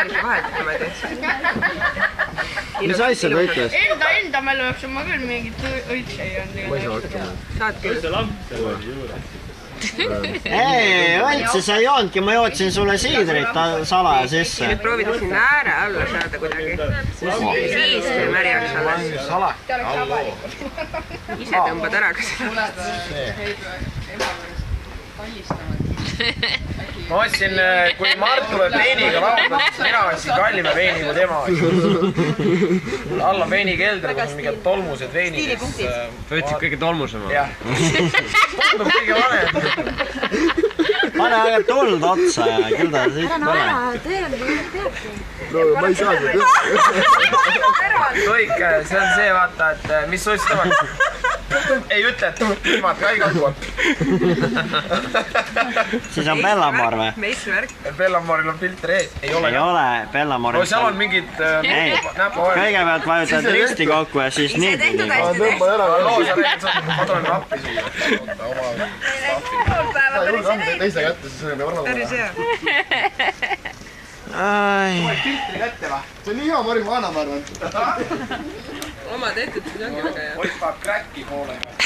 imelise vaheldama teed. Mis asja ta ütles? Enda mälu jaoks on ma küll mingit õitse ei olnud. Ma ei saa hakkama. Saad küll. Ei, õitse sa ei joonudki, ma jootsin sulle siidrit salaja sisse. Nüüd proovid sinna ääre alla saada kuidagi. Siis märjaks alles. Ise tõmbad ära ka ma ostsin, kui Mart tuleb veiniga laulda, siis mina ostsin kallima veini kui tema. Alla veinikeldri, kus on mingid tolmused veinid. Ta võtsid kõige tolmusema. Jah. Tundub kõige vanem. Pane aga tuld otsa ja küll ta siit pole. No ma ei saa seda. Toik, see on see, vaata, et mis sa ostsid omalt? Ei ütle, et ilmad ka ei kaku. Siis on Bellamor või? Meissvärk. Bellamoril on filter ees. Ei ole. Ei ole, Bellamoril. No seal on mingid näpu. Kõigepealt vajutad risti kokku ja siis nii pidi. Ma tõmban ära. Loo, sa räägid, ma tulen rappi sulle. Ma ei julge anda teise kätte, siis me varna Päris hea. Filtri kätte va? see on nii hea marihuana, ma arvan. Oma tehtud, siis ongi väga hea. Ois paneb kräkki poolega.